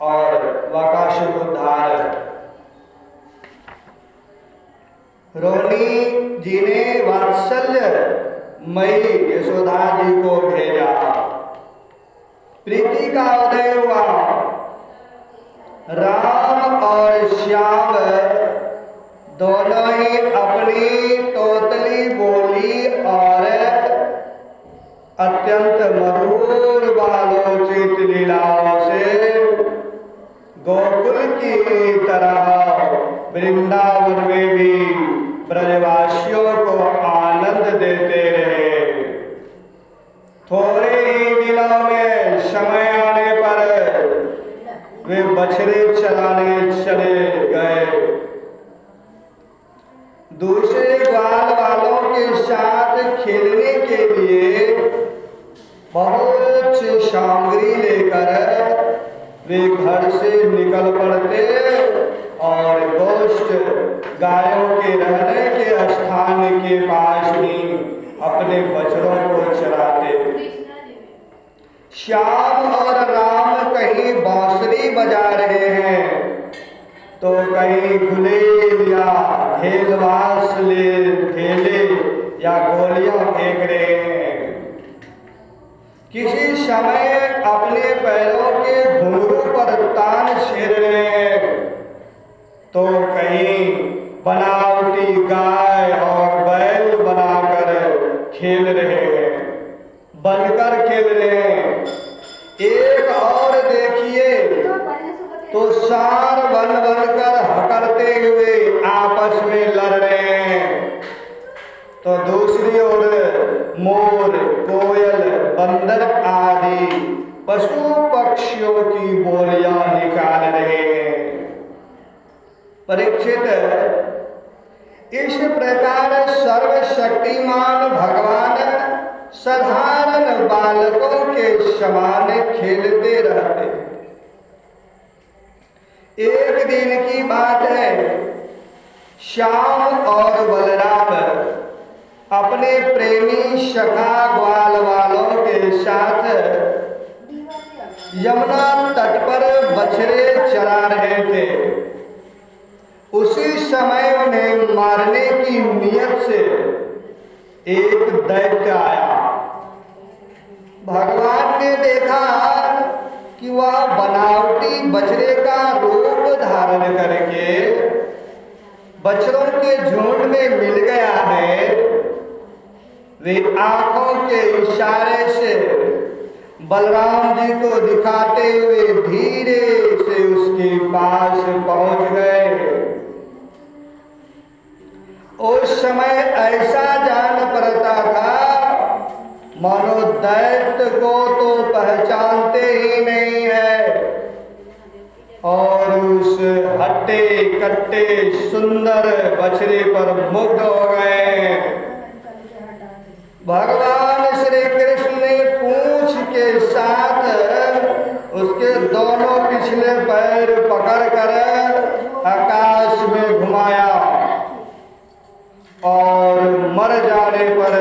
और वकाशुद्धार। रोहिणी जी ने वात्सल्य मई यशोदा जी को भेजा। प्रीति का उदय हुआ। राम और श्याम दोनों ही अपनी तोतली बोली और अत्यंत मधुर बालोचित लीलाओं से गोकुल की तरह वृंदावन में भी ब्रजवासियों को आनंद देते रहे। थोड़े ही दिनों में समय आने पर वे बछड़े चराने चले गए। दूसरे ग्वाल वालों के साथ खेलने के लिए बहुत सी सामग्री लेकर वे घर से निकल पड़ते और गोष्ठ गायों के रहने के स्थान के पास ही अपने बछड़ों को चराते। श्याम और राम कहीं बांसुरी बजा रहे हैं तो कहीं गुलेल या ढेलवास ले ढेले या गोलियां फेंक रहे हैं। किसी समय अपने पैरों के घुंघरू पर तान छेड़ रहे हैं तो कहीं बनावटी गाय और बैल बनाकर खेल रहे हैं, बनकर खेल रहे हैं। एक और देखिए तो सार बन बनकर हकड़ते हुए आपस में लड़ रहे हैं, तो दूसरी ओर मोर, कोयल, बंदर आदि पशु पक्षियों की बोलियां निकाल रहे हैं। परीक्षित, इस प्रकार सर्वशक्तिमान भगवान साधारण बालकों के समान खेलते रहते। एक दिन की बात है, श्याम और बलराम अपने प्रेमी सखा ग्वाल वालों के साथ यमुना तट पर बछड़े चरा रहे थे। उसी समय उन्हें मारने की नियत से एक दैत्य आया। भगवान ने देखा कि वह बनावटी बछड़े का रूप धारण करके बछड़ों के झुंड में मिल गया है। वे आंखों के इशारे से बलराम जी को दिखाते हुए धीरे से उसके पास पहुंच गए। उस समय ऐसा जान पड़ता था मानो दैत्य को तो पहचानते ही नहीं है और उस हट्टे कट्टे सुंदर बछड़े पर मुग्ध हो गए। भगवान श्री कृष्ण ने पूंछ के साथ उसके दोनों पिछले पैर पकड़कर आकाश में घुमाया और मर जाने पर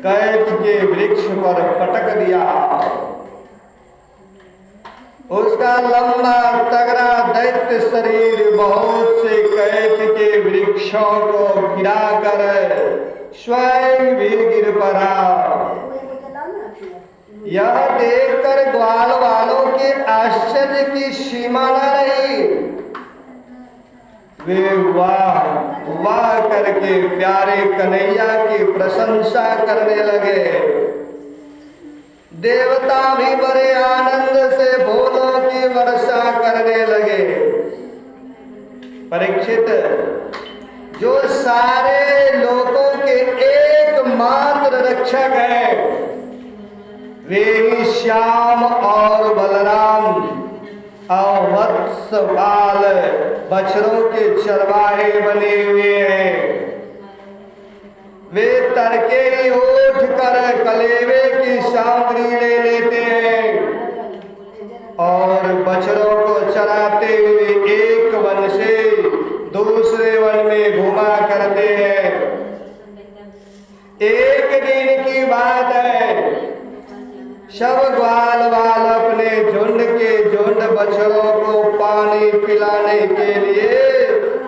कैथ के वृक्ष पर पटक दिया। उसका लंबा तगड़ा दैत्य शरीर बहुत से कैथ के वृक्षों को गिराकर स्वयं भी गिर पड़ा। यह देखकर ग्वाल वालों के आश्चर्य की सीमा न रही। वे वाह वाह करके प्यारे कन्हैया की प्रशंसा करने लगे। देवता भी बड़े आनंद से फूलों की वर्षा करने लगे। परीक्षित, जो सारे लोगों के एकमात्र रक्षक हैं, वे ही श्याम और बलराम अवत्स बाल बछड़ों के चरवाहे बने हुए हैं। वे तड़के ही उठ कर कलेवे की सामग्री ले लेते हैं और बछड़ों को चराते हुए एक वन से दूसरे वन में घुमा करते हैं। एक दिन की बात है, सब ग्वाल वाल अपने झुंड के झुंड बछड़ों को पानी पिलाने के लिए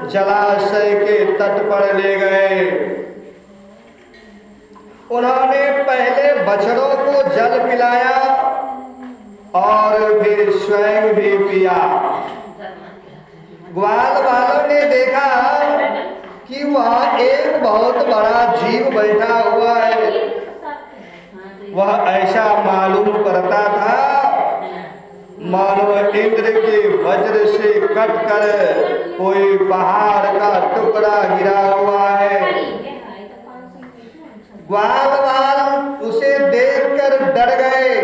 जलाशय के तट पर ले गए। उन्होंने पहले बछड़ों को जल पिलाया और फिर स्वयं भी पिया। ग्वाल वालों ने देखा कि वहाँ एक बहुत बड़ा जीव बैठा हुआ है। वह ऐसा मालूम पड़ता था मानो इंद्र के वज्र से कटकर कोई पहाड़ का टुकड़ा गिरा हुआ है। ग्वाल वाल उसे देखकर डर गए।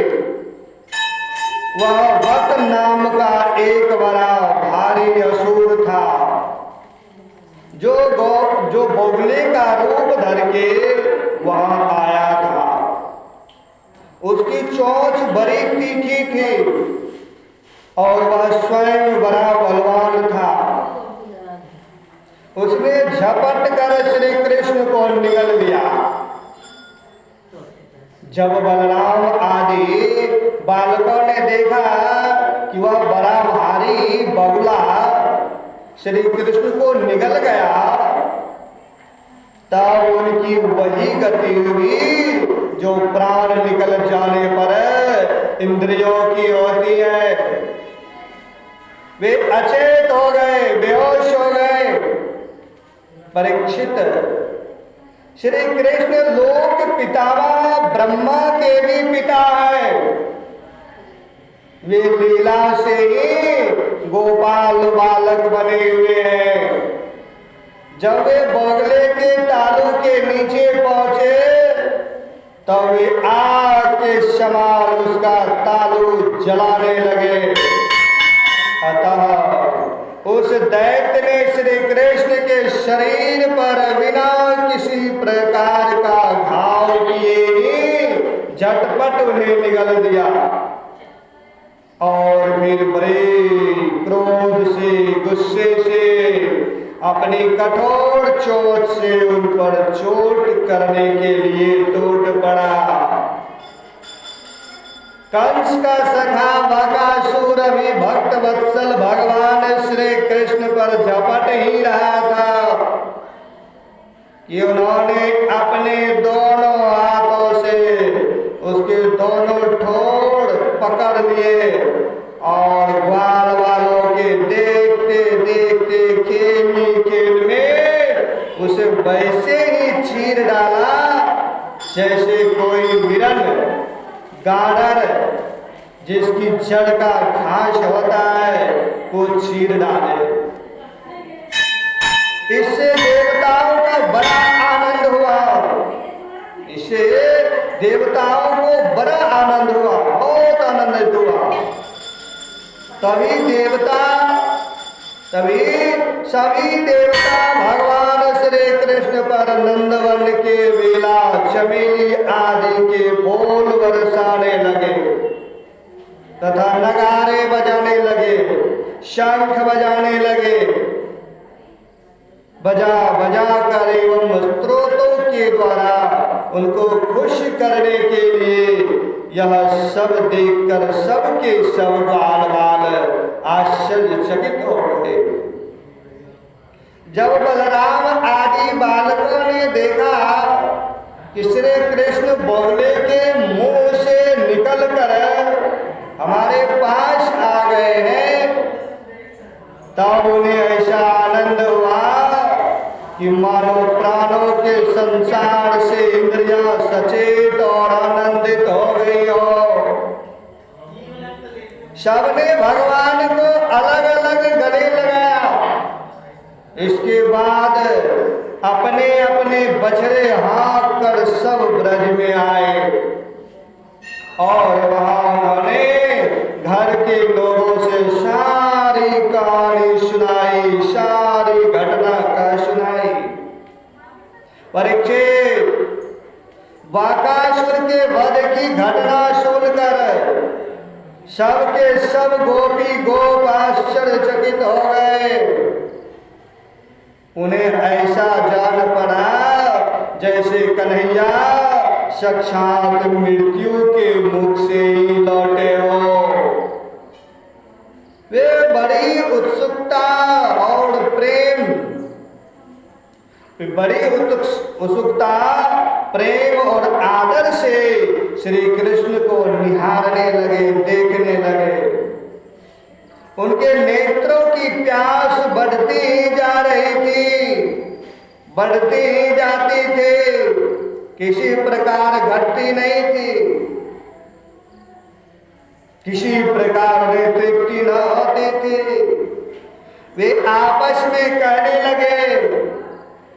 वह वक्त नाम का एक बड़ा भारी असुर था जो बोगले का रूप धर के वहां आया था। उसकी चोंच बड़ी तीखी थी और वह स्वयं बड़ा बलवान था। उसने झपट कर श्री कृष्ण को निगल दिया। जब बलराम आदि बालकों ने देखा कि वह बड़ा भारी बगुला श्री कृष्ण को निगल गया, तब उनकी वही गति हुई जो प्राण निकल जाने पर इंद्रियों की होती है। वे अचेत हो गए, बेहोश हो गए। परीक्षित, श्री कृष्ण लोक पितामह ब्रह्मा के भी पिता है। वे लीला से ही गोपाल बालक बने हुए हैं। जब वे बोगले के तालू के नीचे पहुंचे तब वे आग के समान उसका तालू जलाने लगे। अतः उस दैत्य ने श्री कृष्ण के शरीर पर बिना किसी प्रकार का घाव किए ही झटपट उन्हें निगल दिया और फिर बड़े क्रोध से, गुस्से से, अपनी कठोर चोट से उन पर चोट करने के लिए टूट पड़ा। कंस का सखा बकासुर भी भक्त वत्सल भगवान श्री कृष्ण पर झपट ही रहा था कि उन्होंने अपने दोनों हाथों से उसके दोनों ठोड़ पकड़ लिए और ग्वाल वालों के देखते देखते खेल में उसे वैसे ही चीर डाला जैसे कोई विरन गाडर जिसकी जड़ का घास होता है वो चीर डाले। इससे देवताओं का बड़ा आनंद हुआ। इससे देवताओं को बड़ा आनंद हुआ, बहुत आनंदित हुआ। सभी देवता भगवान श्री कृष्ण पर नंदवन के बेला, चमेली आदि के फूल बरसाने लगे तथा नगारे बजाने लगे, शंख बजाने लगे। बजा बजा कर एवं स्त्रोतों के द्वारा उनको खुश करने के लिए यह सब देखकर सबके सब बाल बाल आश्चर्यचकित हो गए। जब बलराम आदि बालकों ने देखा कि श्री कृष्ण बोगले के मुंह से निकलकर हमारे पास आ गए हैं, तब उन्हें ऐसा आनंद हुआ कि मानो प्राणों के संसार से इंद्रियां सचेत और आनंदित हो गई हो। सबने भगवान को अलग अलग गले लगाया। इसके बाद अपने अपने बछड़े हाँक कर सब ब्रज में आए और वहां उन्होंने घर के लोगों से सारी कहानी सुनाई, सारी घटना का सुनाई। परीक्षित, बकासुर के वध की घटना सुनकर सबके सब गोपी गोप आश्चर्यचकित हो गए। उन्हें ऐसा जान पड़ा जैसे कन्हैया साक्षात मृत्यु के मुख से ही लौटे हो। वे बड़ी उत्सुकता और प्रेम, बड़ी उत्सुकता, प्रेम और आदर से श्री कृष्ण को निहारने लगे, देखने लगे। उनके नेत्रों की प्यास बढ़ती ही जा रही थी, बढ़ती ही जाती थी, किसी प्रकार घटती नहीं थी, किसी प्रकार वे तृप्ति न होती थी। वे आपस में कहने लगे,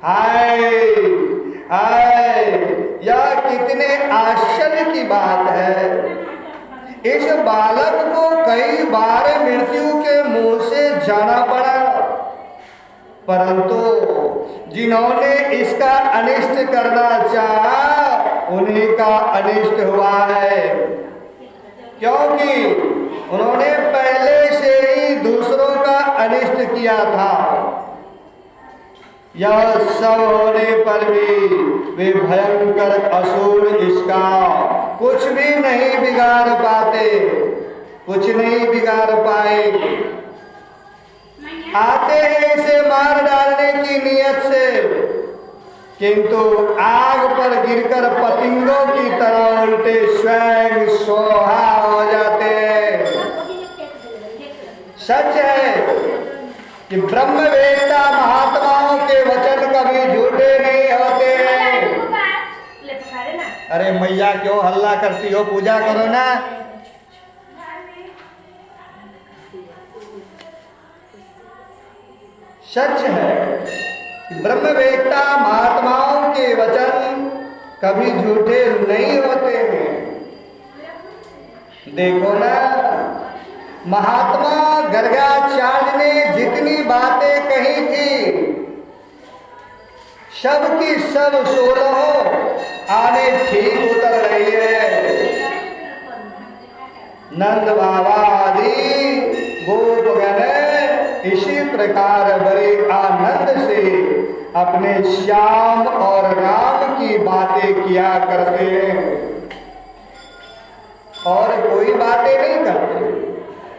हाय हाय, यह कितने आश्चर्य की बात है। इस बालक को कई बार मृत्यु के मुंह से जाना पड़ा, परंतु जिन्होंने इसका अनिष्ट करना चाहा उन्हीं का अनिष्ट हुआ है, क्योंकि उन्होंने पहले से ही दूसरों का अनिष्ट किया था। यह सब होने पर भी वे भयंकर असुर इसका कुछ भी नहीं बिगाड़ पाते, कुछ नहीं बिगाड़ पाए। आते हैं इसे मार डालने की नियत से, किंतु आग पर गिरकर पतंगों की तरह उल्टे स्वयं सोहा हो जाते हैं। सच है कि ब्रह्मवेत्ता महात्माओं के वचन कभी झूठे नहीं होते हैं। अरे मैया क्यों हल्ला करती हो, पूजा करो ना। सच है कि ब्रह्मवेत्ता महात्माओं के वचन कभी झूठे नहीं होते हैं। देखो ना, महात्मा गर्गाचार्य ने जितनी बातें कही थी, सब की सब 16 आने ठीक उतर रही है। नंद बाबा आदि गोपगण इसी प्रकार बड़े आनंद से अपने श्याम और राम की बातें किया करते हैं, और कोई बातें नहीं करते।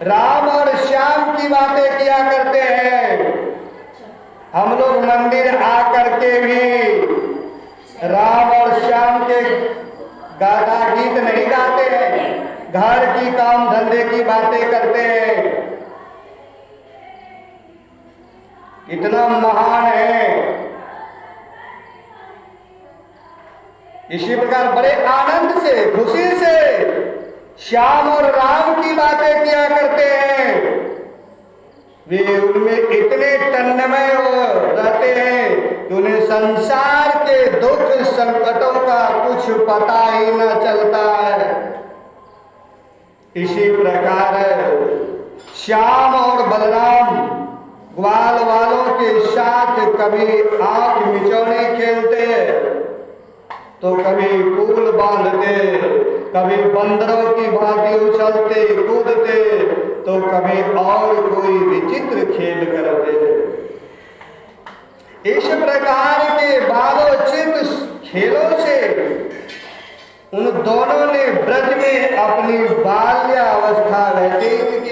राम और श्याम की बातें किया करते हैं। हम लोग मंदिर आकर के भी राम और श्याम के गाथा गीत नहीं गाते हैं, घर की काम धंधे की बातें करते हैं। इतना महान है। इसी प्रकार बड़े आनंद से, खुशी से श्याम और राम की बातें किया करते हैं। वे उनमें इतने तन्मय रहते हैं कि उन्हें संसार के दुख संकटों का कुछ पता ही न चलता है। इसी प्रकार श्याम और बलराम ग्वाल वालों के साथ कभी आंख मिचौने खेलते, तो कभी पुल बांधते, कभी बंदरों की भांति उछलते कूदते, तो कभी और कोई विचित्र खेल करते। इस प्रकार के बालोचित खेलों से उन दोनों ने ब्रज में अपनी बाल्यावस्था व्यतीत